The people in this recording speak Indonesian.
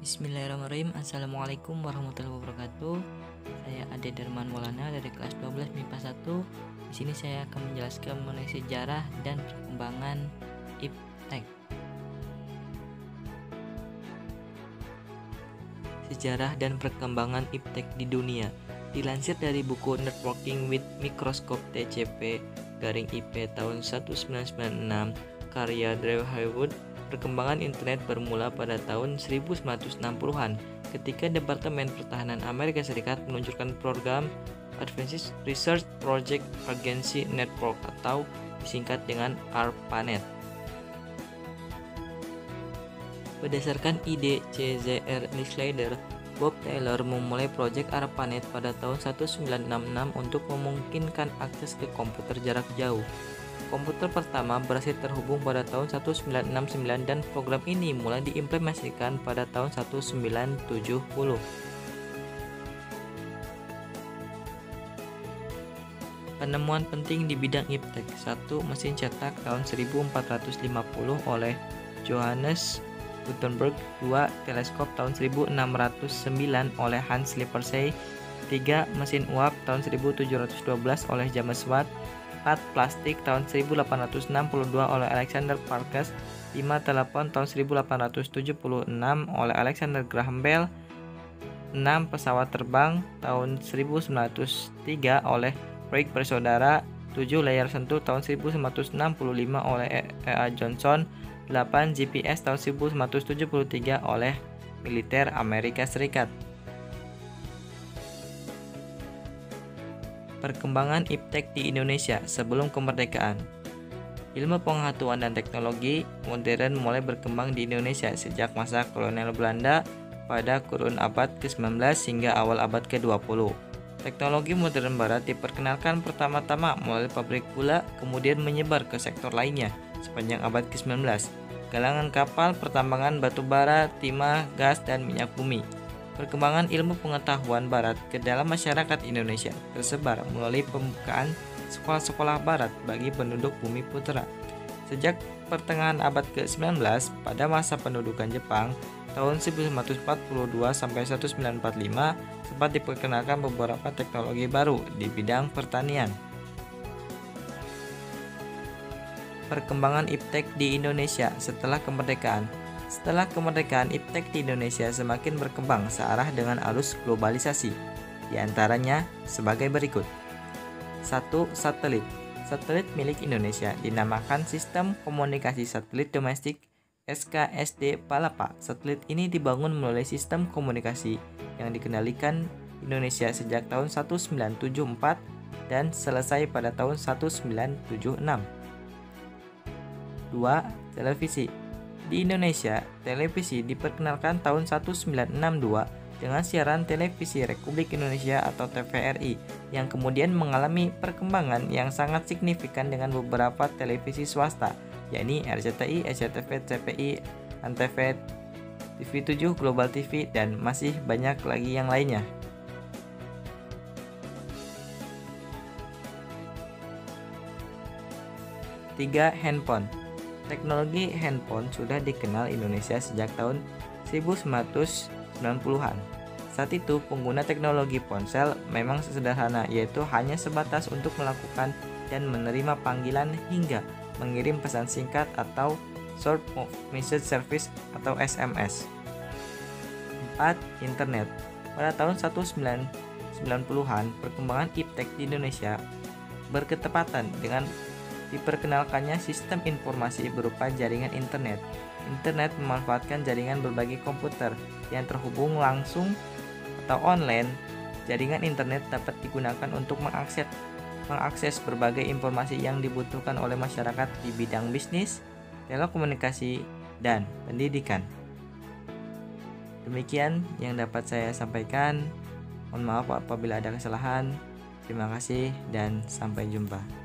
Bismillahirrahmanirrahim. Assalamualaikum warahmatullahi wabarakatuh. Saya Ade Darman Maulana dari kelas 12 MIPA 1. Di sini saya akan menjelaskan mengenai sejarah dan perkembangan iptek. Sejarah dan perkembangan iptek di dunia. Dilansir dari buku Networking with Microscope TCP-IP tahun 1996 karya Drew Haywood, perkembangan internet bermula pada tahun 1960-an ketika Departemen Pertahanan Amerika Serikat meluncurkan program Advanced Research Project Agency Network atau disingkat dengan ARPANET. Berdasarkan ide C.Z.R. Licklider, Bob Taylor memulai proyek ARPANET pada tahun 1966 untuk memungkinkan akses ke komputer jarak jauh. Komputer pertama berhasil terhubung pada tahun 1969 dan program ini mulai diimplementasikan pada tahun 1970. Penemuan penting di bidang iptek. 1. Mesin cetak tahun 1450 oleh Johannes Gutenberg. 2. Teleskop tahun 1609 oleh Hans Lippershey. 3. Mesin uap tahun 1712 oleh James Watt. 4. Plastik tahun 1862 oleh Alexander Parkes. 5. Telepon tahun 1876 oleh Alexander Graham Bell. 6. Pesawat terbang tahun 1903 oleh Wright bersaudara. 7. Layar sentuh tahun 1965 oleh E.A. Johnson. 8. GPS tahun 1973 oleh militer Amerika Serikat. Perkembangan iptek di Indonesia sebelum kemerdekaan. Ilmu pengetahuan dan teknologi modern mulai berkembang di Indonesia sejak masa kolonial Belanda pada kurun abad ke-19 hingga awal abad ke-20. Teknologi modern barat diperkenalkan pertama-tama melalui pabrik gula, kemudian menyebar ke sektor lainnya sepanjang abad ke-19. Galangan kapal, pertambangan batu bara, timah, gas, dan minyak bumi. Perkembangan ilmu pengetahuan barat ke dalam masyarakat Indonesia tersebar melalui pembukaan sekolah-sekolah barat bagi penduduk bumi putra. Sejak pertengahan abad ke-19, pada masa pendudukan Jepang, tahun 1942 sampai 1945, sempat diperkenalkan beberapa teknologi baru di bidang pertanian. Perkembangan iptek di Indonesia setelah kemerdekaan. Setelah kemerdekaan, iptek di Indonesia semakin berkembang searah dengan arus globalisasi. Di antaranya sebagai berikut. 1. Satelit. Satelit milik Indonesia dinamakan Sistem Komunikasi Satelit Domestik SKSD Palapa. Satelit ini dibangun melalui sistem komunikasi yang dikendalikan Indonesia sejak tahun 1974 dan selesai pada tahun 1976. 2. Televisi. Di Indonesia, televisi diperkenalkan tahun 1962 dengan siaran televisi Republik Indonesia atau TVRI yang kemudian mengalami perkembangan yang sangat signifikan dengan beberapa televisi swasta, yakni RCTI, SCTV, TVI, Antv, TV7, Global TV, dan masih banyak lagi yang lainnya. 3. Handphone. Teknologi handphone sudah dikenal Indonesia sejak tahun 1990-an. Saat itu, pengguna teknologi ponsel memang sederhana, yaitu hanya sebatas untuk melakukan dan menerima panggilan hingga mengirim pesan singkat atau short message service atau SMS. 4. Internet. Pada tahun 1990-an, perkembangan iptek di Indonesia berketepatan dengan diperkenalkannya sistem informasi berupa jaringan internet. Internet memanfaatkan jaringan berbagai komputer yang terhubung langsung atau online. Jaringan internet dapat digunakan untuk mengakses berbagai informasi yang dibutuhkan oleh masyarakat di bidang bisnis, telekomunikasi, dan pendidikan. Demikian yang dapat saya sampaikan. Mohon maaf apabila ada kesalahan. Terima kasih dan sampai jumpa.